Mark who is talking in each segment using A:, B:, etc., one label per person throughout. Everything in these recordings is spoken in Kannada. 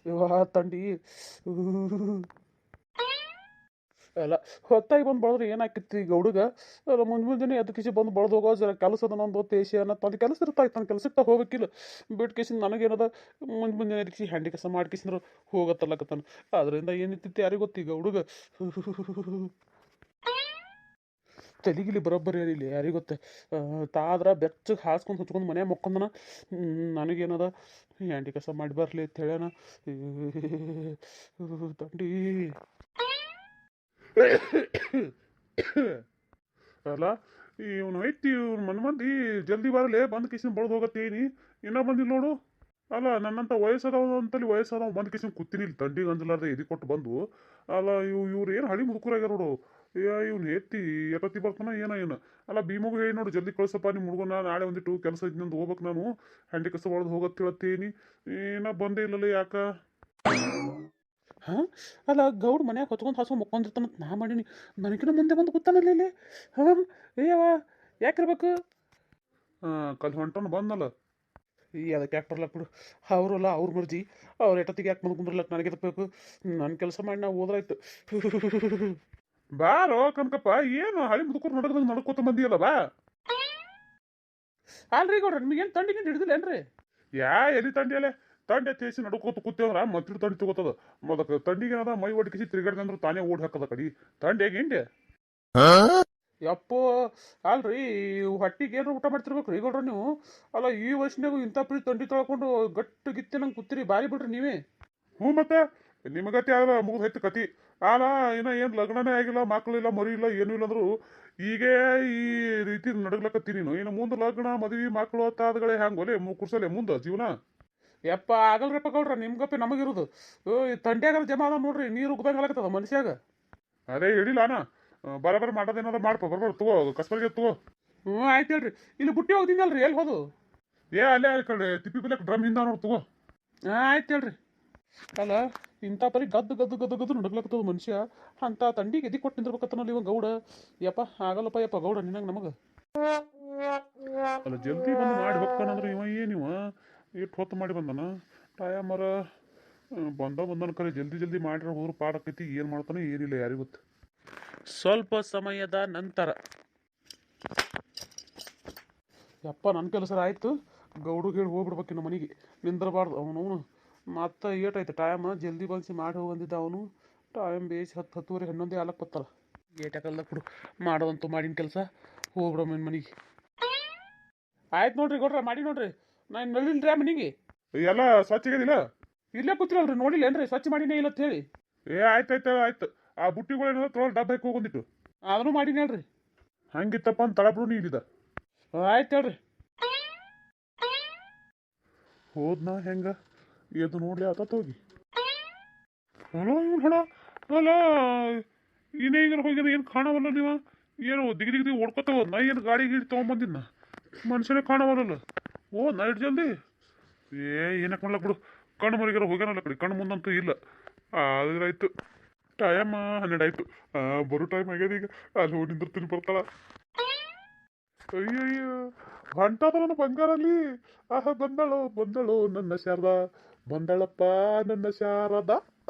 A: ಇವ ತಂಡಿ ಅಲ್ಲ ಹೊತ್ತಾಗಿ ಬಂದು ಬಳದ್ರೆ ಏನಾಕಿತ್ತು ಈಗ ಹುಡುಗ ಅಲ್ಲ ಮುಂಜಾನೆ ಎದ್ದು ಕಿಸಿ ಬಂದು ಬಳದು ಹೋಗೋ ಜರ ಕೆಲಸದ ನಂದು ತೇಸಿ ಅನ್ನೋ ಅದು ಕೆಲಸ ಇರ್ತಾಯ್ತು ನನ್ನ ಕೆಲಸಕ್ಕೆ ಹೋಗ್ಬೇಕಿಲ್ಲ ಬಿಟ್ಟು ಕಿಸಿಂದ ನನಗೇನದ ಮುಂಜಾನೆ ಎದ್ದು ಕಿಸಿ ಹ್ಯಾಂಡಿ ಕೆಲಸ ಮಾಡಿ ಕಿಸಿಂದ್ರೆ ಹೋಗತ್ತಲ್ಲಕತ್ತಾನ ಅದರಿಂದ ಏನಿತ್ತು ಯಾರಿಗೆ ಗೊತ್ತೀಗ ಹುಡುಗ ತಲೆಗಿಲಿ ಬರೋಬ್ಬರಿ ಇಲ್ಲಿ ಯಾರಿಗೆ ಗೊತ್ತೆ ತಾದ್ರ ಬೆಚ್ಚಗೆ ಹಾಸ್ಕೊಂಡು ಹೊಚ್ಕೊಂಡು ಮನೆ ಮಕ್ಕೊಂದನ ನನಗೇನದ ಹ್ಯಾಂಡಿ ಕೆಲಸ ಮಾಡಿ ಬರಲಿ ಅಂತ ಹೇಳ್ಯಾನ ತಂಡಿ ಅಲ್ಲ ಇವನು ಐತಿ ಇವ್ನು ಮಂದಿ ಜಲ್ದಿ ಬರಲೇ ಬಂದು ಕಿಸಿನ ಬಳ್ದು ಹೋಗತ್ತೇನಿ ಇನ್ನೂ ಬಂದಿಲ್ಲ ನೋಡು ಅಲ್ಲ ನನ್ನಂತ ವಯಸ್ಸದವ ಅಂತಲ್ಲಿ ವಯಸ್ಸದವ ಬಂದು ಕಿಸಿನ ಕೂತೀನಿ ಇಲ್ಲಿ ತಂಡಿಗೆ ಅಂಜಲಾರ್ದೆ ಎದಿ ಕೊಟ್ಟು ಬಂದು ಅಲ್ಲ ಇವ್ರು ಏನು ಹಳಿ ಮುದುಕರಾಗ್ಯಾರ ನೋಡು ಇವ್ನು ಎತ್ತಿ ಎತ್ತತ್ತಿ ಬರ್ತಾನ ಏನು ಅಲ್ಲ ಭೀಮಗೂ ಹೇಳಿ ನೋಡು ಜಲ್ದಿ ಕಳ್ಸಪ್ಪ ನಿಮ್ಮ ಹುಡುಗನ ನಾಳೆ ಒಂದಿಟ್ಟು ಕೆಲಸ ಇದ್ನಂದು ಹೋಗ್ಬೇಕು ನಾನು ಹಂಡಿ ಕಸ ಹೊಡೆದು ಹೋಗತ್ತೆ ಹೇಳ್ತೀನಿ ಏನೋ ಬಂದೇ ಇಲ್ಲಲ್ಲ ಯಾಕ ಹಾಂ ಅಲ್ಲ ಗೌಡ್ ಮನ್ಯಾಗ ಹೊತ್ಕೊಂಡು ಹಾಸ್ಕೊಂಡು ಮುಕ್ಕೊಂಡಿರ್ತಾನಂತ ನಾ ಮಾಡೀನಿ ನನಗಿನ ಮುಂದೆ ಬಂದು ಕೂತಾನಲ್ಲ ಇಲ್ಲಿ ಹಾಂ ಏಯವ ಯಾಕಿರ್ಬೇಕು ಕಲ್ ಹೊಂಟನ ಬಂದಲ್ಲ ಈ ಅದಕ್ಕೆ ಯಾಕೆ ಬರ್ಲಕ್ಕೆ ಬಿಡು ಅವರಲ್ಲ ಅವ್ರ ಮರ್ಜಿ ಅವ್ರ ಎಟ್ಟತ್ತಿಗೆ ಯಾಕೆ ಬಂದು ಕುಂದ್ರಲಕ್ಕೆ ನನಗೆ ತಪ್ಪಬೇಕು ನನ್ನ ಕೆಲಸ ಮಾಡಿ ನಾವು ಹೋದ್ರಾಯ್ತು ಬಾರೋ ಕನಕಪ್ಪ ಏನು ಹಳಿ ಮುದುಕರು ನಡಗದಂಗೆ ನಡ್ಕೋತ ಬಂದಿಯಲ್ಲ ಬಾ ಅಲ್ರಿ ಗೌಡ್ರ ನಿಮಗೇನು ತಂಡಿಗೆ ಹಿಡಿದಿಲ್ಲೇನ್ರಿ ಎಲ್ಲಿ ತಂಡಿಯಲ್ಲೇ ತಂಡೆ ತೇಸಿ ನಡ್ಕೋತ ಕೂತೇವ್ರ ಮತ್ತಿಟ್ಟು ತಂಡಿ ತಗೋತದ ಮೊದಲ ತಂಡಿಗೆ ಏನದ ಮೈ ಒಡ್ಕಿಸಿ ತಿರುಗಾಡ್ದಂದ್ರೆ ತಾನೇ ಓಡಿ ಹಾಕದ ಕಡಿ ತಂಡಿ ಹೇಗೆ ಹಿಂಡೆ ಯಪ್ಪೋ ಅಲ್ರಿ ಹೊಟ್ಟಿಗೆ ಏನಾರು ಊಟ ಮಾಡ್ತಿರ್ಬೇಕು ರೀ ಗೌಡ್ರ ನೀವು ಅಲ್ಲ ಈ ವಯಸ್ಸಿನಾಗೂ ಇಂಥ ಪ್ರೀ ತಂಡಿ ತೊಳ್ಕೊಂಡು ಗಟ್ಟು ಗಿತ್ತಿ ನಂಗೆ ಕೂತಿರಿ ಬಾರಿ ಬಿಡ್ರಿ ನೀವೇ ಹ್ಞೂ ಮತ್ತೆ ನಿಮಗತಿ ಆಗ ಮುಗಿದು ಹೆಚ್ಚು ಕತಿ ಆಲ ಇನ್ನ ಏನು ಲಗ್ನನೇ ಆಗಿಲ್ಲ ಮಕ್ಕಳಿಲ್ಲ ಮರಿ ಇಲ್ಲ ಏನೂ ಇಲ್ಲ ಅಂದ್ರು ಈಗೇ ಈ ರೀತಿ ನಡಗ್ಲಕತ್ತೀನಿ ನೀನು ಇನ್ನು ಮುಂದೆ ಲಗ್ನ ಮದುವೆ ಮಕ್ಕಳು ಅತ್ತಾದಗಳೇ ಹ್ಯಾಂಗೋಲೆ ಕುರ್ಸಲೆ ಮುಂದೆ ಜೀವನ ಯಪ್ಪ ಆಗಲ್ರಪ್ಪ ಗೌಡ್ರ ನಿಮ್ಗಪ್ಪಿ ನಮಗಿರೋದು ಈ ತಂಡ್ಯಾಗ ಜಮಾ ಅದ ನೋಡ್ರಿ ನೀರು ಉಗ್ದಂಗೆ ಆಗತ್ತದ ಮನುಷ್ಯಾಗ ಅದೇ ಹೇಳಿಲ್ಲ ಅಣ್ಣ ಬರಬರ ಮಾಡೋದೇನಾದ್ರು ಮಾಡ್ಪ ಬರ್ಬಾರ ತಗೋ ಕಸ್ಬರ್ಗೆ ತಗೋ ಹ್ಞೂ ಆಯ್ತು ಹೇಳ್ರಿ ಇಲ್ಲಿ ಬುಟ್ಟಿ ಹೋಗ್ತೀನಲ್ರಿ ಎಲ್ಲಿ ಹೋದು ಅಲ್ಲೇ ಕಡೆ ತಿಪ್ಪಿ ಬಿಲ್ಲಕ್ಕೆ ಡ್ರಮ್ ಹಿಂದ ನೋಡಿ ತಗೋ ಆಯ್ತು ಹೇಳ್ರಿ ಅಲ್ಲ ಇಂಥ ಪರಿ ಗದ್ದು ನಡಗ್ಲಕ್ಕತ್ತದ ಮನುಷ್ಯ ಅಂತ ತಂಡಿಗೆ ಎದಿ ಕೊಟ್ಟು ನಿಂದಿರ್ಬೇಕತ್ತನಲ್ಲಿ ಇವ ಗೌಡ ಯಪ್ಪ ಆಗಲ್ಲಪ್ಪ ಯಪ್ಪ ಗೌಡ ನಿನಗೆ ನಮಗೆ ಅಲ್ಲ ಜಲ್ದಿ ಬಂದು ಮಾಡಿ ಹೋಗ್ತಾನಂದ್ರೆ ಏನಿವ ಎಷ್ಟು ಹೊತ್ತು ಮಾಡಿ ಬಂದನ ಟೈಮರ ಬಂದನ ಕರೆ ಜಲ್ದಿ ಮಾಡಿರೋ ಹೋದ್ರು ಪಾಡಕೈತಿ ಏನು ಮಾಡ್ತಾನೆ ಏನಿಲ್ಲ ಯಾರಿಗೂ ಗೊತ್ತು ಸ್ವಲ್ಪ ಸಮಯದ ನಂತರ ಯಪ್ಪ ನನ್ನ ಕೆಲಸ ಆಯಿತು ಗೌಡಿಗೆ ಹೇಳಿ ಹೋಗ್ಬಿಡ್ಬೇಕಿನ್ನು ಮನೆಗೆ ನಿಂದಿರಬಾರ್ದು ಅವನು ಮತ್ತೆ ಏಟಾಯ್ತು ಟೈಮ್ ಜಲ್ದಿ ಬಂದು ಮಾಡಿ ಹೋಗಂದಿದ್ದ ಅವನು ಟೈಮ್ ಬೇಸಿ 10 11 ಆಲಕ್ಕೆ ಬತ್ತಲ್ಲ ಏಟಾಕಲ್ಲ ಕೊಡು ಮಾಡೋದಂತೂ ಮಾಡಿನ ಕೆಲಸ ಹೋಗ್ಬಿಡಮ್ಮ ಮನೆಗೆ ಆಯ್ತು ನೋಡ್ರಿ ಗೌಡ್ರ ಮಾಡಿ ನೋಡ್ರಿ ನಾನು ನಳಿಲ್ರಿ ಆ ಮನೆಗೆ ಎಲ್ಲ ಸ್ವಚ್ಛಗದಿಲ್ಲ ಇಲ್ಲೇ ಕೂತಿರಲ್ರಿ ನೋಡಿಲ್ಲೇನ್ರಿ ಸ್ವಚ್ಛ ಮಾಡಿನೇ ಇಲ್ಲ ಅಂತ ಹೇಳಿ ಆಯ್ತು ಆ ಬುಟ್ಟಿಗಳೇನೋ ತೊಗೊಳ್ ಡಬ್ಬ ಹಾಕಿ ಹೋಗೊಂದಿಟ್ಟು ಅದನ್ನು ಮಾಡೀನಿ ಹೇಳ್ರಿ ಹಂಗಿತ್ತಪ್ಪ ಅಂತ ತಳಬಿಡು ನೀಡಿದ ಆಯ್ತು ಹೇಳ್ರಿ ಹೋದ್ನಾ ಹೆಂಗ ಎದ್ದು ನೋಡ್ಲಿ ಆತ ಹೋಗಿ ಹಣ ಅಲ್ಲ ಇನ್ನೇಗ ಹೋಗಿನ ಏನು ಕಾಣವಲ್ಲ ನೀವ ಏನು ದಿಗಿ ಓಡ್ಕೊತ ಹೋದ್ ನಾ ಏನು ಗಾಡಿ ಗೀಡಿ ತೊಗೊಂಬಂದಿನ ಮನುಷ್ಯನೇ ಕಾಣವಲ್ಲ ನಾ ಇಟ್ಟು ಜಲ್ದಿ ಏನಕ್ಕೆ ಮಾಡ್ಲಕ್ ಬಿಡು ಕಣ್ಣು ಮರಿಗಾರ ಹೋಗ್ಯಾನಲ್ಲ ಕಡೆ ಕಣ್ಣು ಮುಂದಂತೂ ಇಲ್ಲ ಆಯ್ತು ಟೈಮ್ 12 ಆಯ್ತು ಬರೋ ಟೈಮ್ ಆಗ್ಯದ ಈಗ ಅಲ್ಲಿ ಹೋಗಿ ನಿಂದಿರ್ತೀನಿ ಬರ್ತಾಳ ಅಯ್ಯಯ್ಯೋ ಹೊಂಟದ ನನ್ನ ಬಂಗಾರಲ್ಲಿ ಬಂದಳು ನನ್ನ ಶಾರದಾ ಬಂದಳಪ್ಪ ನನ್ನ ಶಾರದಾ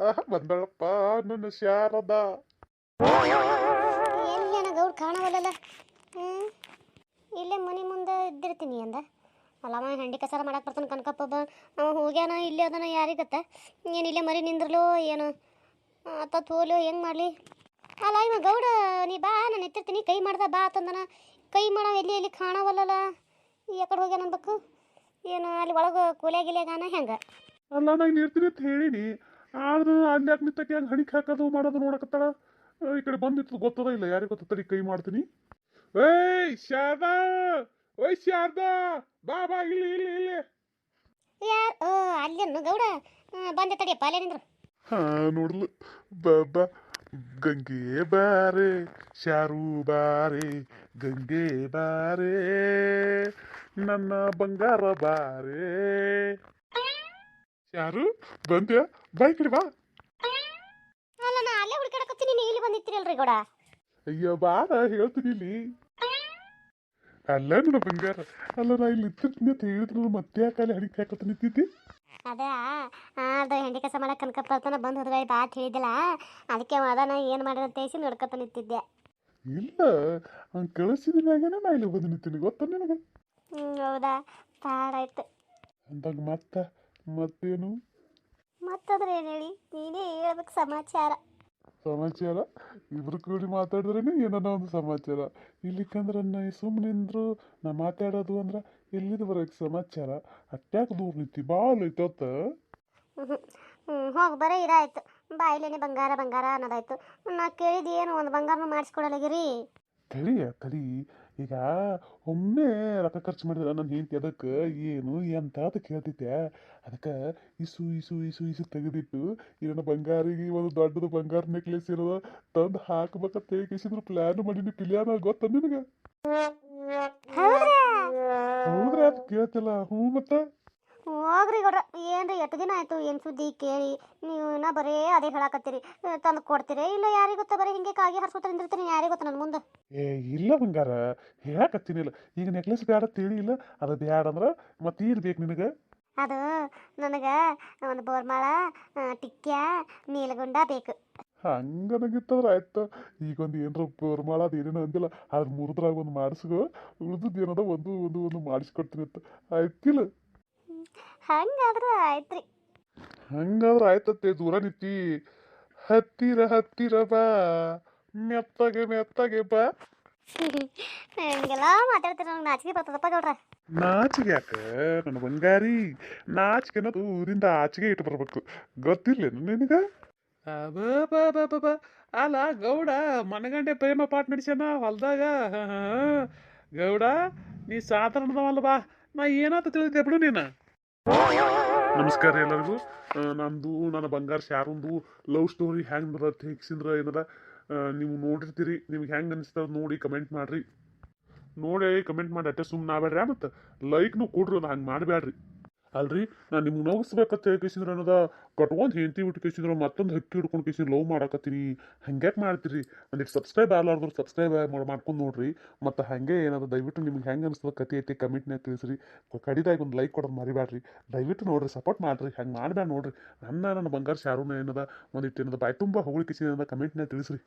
A: ಬಂದಳಪ್ಪ ನನ್ನ ಶಾರದಾ
B: ಎಲ್ಲಿನ ಗೌಡ್ ಕಾಣವಲ್ಲ ಇಲ್ಲೇ ಮನೆ ಮುಂದೆ ಇದ್ದಿರ್ತೀನಿ ಅಂದ ಅಲ್ಲಮ್ಮ ಹಂಡಿ ಕಸಾರ ಮಾಡಕ್ಕೆ ಬರ್ತಾನೆ ಕನಕಪ್ಪ ಅವ ಹೋಗ್ಯಾನ ಇಲ್ಲೇ ಅದನ ಯಾರಿಗತ್ತ ಏನು ಇಲ್ಲೇ ಮರಿ ನಿಂದ್ರಲು ಏನು ಆತ ತೋಲು ಹೆಂಗೆ ಮಾಡಲಿ ಅಲ್ಲ ಇವ ಗೌಡ ನೀ ಬಾ ನಾನು ಎತ್ತಿರ್ತೀನಿ ಕೈ ಮಾಡ್ದ ಬಾ ಅಂತಂದನ ಕೈ ಮಾಡೋ ಎಲ್ಲಿ ಕಾಣವಲ್ಲಲ್ಲ ಯಾಕಡೆ ಹೋಗ್ಯಾನ ಅನ್ಬೇಕು ಏನು ಅಲ್ಲಿ ಒಳಗೆ ಕೂಲ್ಯಾಗಿಲ್ಯಾಗಾನ ಹೆಂಗೆ
A: ಅಲ್ಲ ನಾನು ಇರ್ತೀನಿ ಅಂತ ಹೇಳಿನಿ ಆದ್ರೆ ಅಲ್ಲಿ ಯಾಕೆ ನಿಂತಕ್ಕೆ ಹಂಗೆ ಹಣಿಕೆ ಹಾಕೋದು ಮಾಡೋದು ನೋಡಕತ್ತಾಳ ಈ ಕಡೆ ಬಂದಿತ್ತು ಗೊತ್ತದ ಇಲ್ಲ ಯಾರಿಗೆ ಗೊತ್ತದ ಕೈ ಮಾಡ್ತೀನಿ ಶಾರದಾ ಶಾರದಾ ಬಾ ಇಲ್ಲಿ
B: ಯಾರು ಅಲ್ಲೇನು ಗೌಡ ಬಂದೆ ತಡಿಯಪ್ಪ ಅಲ್ಲೇ ನಿಂದ್ರು
A: ನೋಡ್ಲು ಬಾಬಾ ಗಂಗೆ ಬಾರೆ ಶಾರು ಬಾರೆ ಗಂಗೆ ಬಾರೆ ನನ್ನ ಬಂಗಾರ ಬಾರೆ ಯಾರು ಬಂದ್ಯಾ ಬಾ ಈ ಕಡೆ ಬಾ
B: ಅಲ್ಲ ನಾ ಅಲ್ಲೇ ಹುಡುಕಾಡಕತ್ತೀನಿ ನೀವು ಇಲ್ಲಿ ಬಂದಿತ್ತೀರಲ್ರಿ ಗೌಡ
A: ಅಯ್ಯೋ ಬಾರ ಹೇಳ್ತೀನಿ ಇಲ್ಲಿ ಅಲ್ಲ ನನ್ನ ಬಂಗಾರ ಅಲ್ಲ ನಾ ಇಲ್ಲಿ ಇರ್ತೀನಿ ಅಂತ ಹೇಳಿದ್ರು ಮತ್ತೆ ಯಾಕೆ ಅಲ್ಲಿ ಹಣಿಕೆ ಹಾಕತ್ತ ನಿಂತಿದ್ದಿ
B: ಅದೇ ಅದು ಹೆಂಡಿ ಕೆಲಸ ಮಾಡಕ್ಕೆ ಕನಕಪ್ಪ ಬರ್ತಾನ ಬಂದು ಹೋದ್ರಾಯಿ ಬಾ ಅಂತ ಹೇಳಿದ್ದಿಲ್ಲ, ಅದಕ್ಕೆ ಅದಾನ ಏನು ಮಾಡಿರೋ ತೇಸಿ ನೋಡ್ಕೊತ ನಿಂತಿದ್ದೆ.
A: ಇಲ್ಲ ಅವ್ನು ಕಳಿಸಿದ ಮ್ಯಾಗೇನೆ ನಾ ಇಲ್ಲಿ ಬಂದು ನಿಂತೀನಿ ಗೊತ್ತ ನಿನಗೆ.
B: ಹೌದಾ, ಪಾಡಾಯ್ತು.
A: ಅಂದಾಗ ಮತ್ತೇನು
B: ಮತ್ತಂದ್ರೆ ಏನು ಹೇಳಿ, ನೀನೇ ಹೇಳ್ಬೇಕು ಸಮಾಚಾರ.
A: ಸಮಾಚಾರ ಇಬ್ರು ಕೂಡಿ ಮಾತಾಡಿದ್ರೇನೆ ಏನನ್ನ ಒಂದು ಸಮಾಚಾರ. ಇಲ್ಲಿಕಂದ್ರೆ ನಾ ಸುಮ್ಮನಿಂದ್ರು ನಾ ಮಾತಾಡೋದು ಅಂದ್ರೆ ಎಲ್ಲಿದು ಬರೋಕ್ಕೆ ಸಮಾಚಾರ. ಅಟ್ಯಾಕ್ ದೂರ ನಿಂತಿ ಭಾಳ ಐತತ್ತ.
B: ಹೋಗಿ ಬರೀ ಇದಾಯ್ತು, ಬಾಯಿಲೇನೆ ಬಂಗಾರ ಬಂಗಾರ ಅನ್ನೋದಾಯ್ತು. ನಾ ಕೇಳಿದ್ದು ಏನು ಒಂದು ಬಂಗಾರನೂ ಮಾಡಿಸ್ಕೊಡಲಾಗಿರಿ.
A: ತಡಿ ಈಗ ಒಮ್ಮೆ ರೊಕ್ಕ ಖರ್ಚು ಮಾಡಿದ್ರೆ ನನ್ನ ಹೆಂಡತಿ ಅದಕ್ಕೆ ಏನು ಎಂತ ಅಂತ ಕೇಳ್ತೈತೆ. ಅದಕ್ಕೆ ಇಸು ತೆಗೆದಿಟ್ಟು ಇದನ್ನ ಬಂಗಾರಿಗೆ ಒಂದು ದೊಡ್ಡದು ಬಂಗಾರ ನೆಕ್ಲೆಸ್ ಇರೋದ ತಂದು ಹಾಕ್ಬೇಕಂತ ಹೇಳಿಸಿದ್ರು ಪ್ಲ್ಯಾನ್ ಮಾಡೀನಿ. ಪಿಲಿಯಾನ ಗೊತ್ತ ನಿನಗೆ? ಹೌದ್ರಿ ಅದು ಕೇಳ್ತಿಲ್ಲ. ಹ್ಞೂ ಮತ್ತೆ
B: ಹೋಗ್ರಿ ಗೌಡ್ರ, ಏನ್ರಿ ಎಷ್ಟು ದಿನ ಆಯ್ತು ಏನು ಸುದ್ದಿ ಕೇಳಿ. ನೀವು ಇನ್ನ ಬರೀ ಅದೇ ಹೇಳಾಕತ್ತೀರಿ, ತಂದು ಕೊಡ್ತೀರಿ ಇಲ್ಲ ಯಾರಿಗೆ ಗೊತ್ತ, ಬರೀ ಹಿಂಗೆ ಕಾಗಿ ಹರ್ಸ್ಕೊತ ನಿಂದಿರ್ತೀನಿ, ಯಾರಿಗೆ ಗೊತ್ತ ನನ್ನ ಮುಂದೆ.
A: ಇಲ್ಲ ಬಂಗಾರ ಹೇಳಕತ್ತೀನಿಲ್ಲ. ಈಗ ನೆಕ್ಲೆಸ್ ಬ್ಯಾಡ ತಿಳಿ ಇಲ್ಲ, ಅದು ಬ್ಯಾಡ ಅಂದ್ರೆ ಮತ್ತೆ ಏನು ಬೇಕು ನಿನಗೆ?
B: ಅದು ನನಗೆ ಒಂದು ಬೋರ್ಮಾಳ, ಟಿಕ್ಕ್ಯಾ, ನೀಲಗುಂಡ ಬೇಕು.
A: ಹಂಗನಗಿತ್ತಂದ್ರೆ ಆಯ್ತು. ಈಗೊಂದು ಏನರ ಪರ್ಮಾಳ ಅದು ಏನೇನೋ ಅಂದಿಲ್ಲ, ಅದ್ರ ಮುರಿದ್ರಾಗ ಒಂದು ಮಾಡಿಸ್ಕೊ, ಉಳಿದದ್ದು ಏನದ ಒಂದು ಮಾಡಿಸ್ಕೊಡ್ತೀನಿ ಅಂತ ಆಯ್ತಿಲ್ಲ.
B: ಹಂಗಾದ್ರೆ ಆಯ್ತ್ರಿ.
A: ಹಂಗಾದ್ರೆ ಆಯ್ತತ್ತೆ. ದೂರ ನಿಂತಿ ಹತ್ತಿರ ಬಾ, ಮೆತ್ತಗೆ ಬಾ.
B: ಹಿಂಗೆಲ್ಲ ಮಾತಾಡ್ತೀರ, ನಂಗೆ ನಾಚಿಕೆ ಬರ್ತದಪ್ಪ ಗೌಡ್ರ.
A: ನಾಚಿಗೆ ಯಾಕೆ ನನ್ನ ಬಂಗಾರಿ? ನಾಚಿಕೆ ಅನ್ನೋದು ಊರಿಂದ ಆಚೆಗೆ ಇಟ್ಟು ಬರ್ಬೇಕು, ಗೊತ್ತಿಲ್ಲ ನಿನಗೆ? ಅಲ್ಲ ಗೌಡ ಮನಗಂಡೆ ಪ್ರೇಮ ಪಾಠ ನಡೆಸ್ಯಾನ ಹೊಲ್ದಾಗ. ಗೌಡ ನೀ ಸಾಧಾರಣದವಲ್ಲ ಬಾ, ನಾ ಏನಾತ ತಿಳಿದೆ ಬಿಡು ನೀನು. ನಮಸ್ಕಾರ ಎಲ್ಲರಿಗೂ. ನಂದು ನನ್ನ ಬಂಗಾರ ಶಾರುಂದು ಲವ್ ಸ್ಟೋರಿ ಹ್ಯಾಂಗ್ ಬರುತ್ತೆ ಹೇಗಿಸಿಂದ್ರೆ ಏನದ ನೀವು ನೋಡಿರ್ತೀರಿ. ನಿಮ್ಗೆ ಹೆಂಗೆ ಅನಿಸ್ತದ ನೋಡಿ ಕಮೆಂಟ್ ಮಾಡ್ರಿ. ನೋಡಿ ಕಮೆಂಟ್ ಮಾಡಿ ಅಟ್ಟೆ ಸುಮ್ಮನೆ ಆಗ್ಬೇಡ್ರಿ. ಮತ್ತು ಲೈಕ್ನು ಕೊಡ್ರಿ, ಅದು ಹಂಗೆ ಮಾಡಬೇಡ್ರಿ. ಅಲ್ರಿ ನಾನು ನಿಮ್ಗೆ ನೋಗಿಸ್ಬೇಕಂತ ಹೇಳ್ಕೇಸಿದ್ರೆ ಅನ್ನೋದ ಕಟ್ಕೊಂಡು ಹೆಂಡತಿ ಬಿಟ್ಟು ಕೇಸಿದ್ರೆ ಮತ್ತೊಂದು ಹಕ್ಕಿ ಹಿಡ್ಕೊಂಡು ಕೇಸಿ ಲವ್ ಮಾಡಕತ್ತೀನಿ. ಹಂಗ್ಯಾಕೆ ಮಾಡ್ತೀರಿ? ಒಂದಿಟ್ಟು ಸಬ್ಸ್ಕ್ರೈಬ್ ಆಗ್ಲಾರ್ದ್ರು ಸಬ್ಸ್ಕ್ರೈಬ್ ಮಾಡ್ಕೊಂಡು ನೋಡ್ರಿ. ಮತ್ತು ಹಾಗೆ ಏನಾದ್ರು ದಯವಿಟ್ಟು ನಿಮ್ಗೆ ಹೆಂಗೆ ಅನಿಸ್ತದ ಕತೆ ಐತಿ ಕಮೆಂಟ್ನಾಗ ತಿಳಿಸ್ರಿ. ಕಡಿದಾಗಿ ಒಂದು ಲೈಕ್ ಕೊಡೋದು ಮರಿಬೇಡ್ರಿ. ದಯವಿಟ್ಟು ನೋಡ್ರಿ, ಸಪೋರ್ಟ್ ಮಾಡಿರಿ. ಹಂಗೆ ಮಾಡಬೇಡ ನೋಡ್ರಿ. ನನ್ನ ಬಂಗಾರ ಶಾರುನ ಏನದ ಒಂದಿಟ್ಟು ಏನದ ಬಾಯ್ ತುಂಬ ಹೊಗಳಿಕೆ ಏನದ ಕಮೆಂಟ್ನಾಗ ತಿಳಿಸ್ರಿ.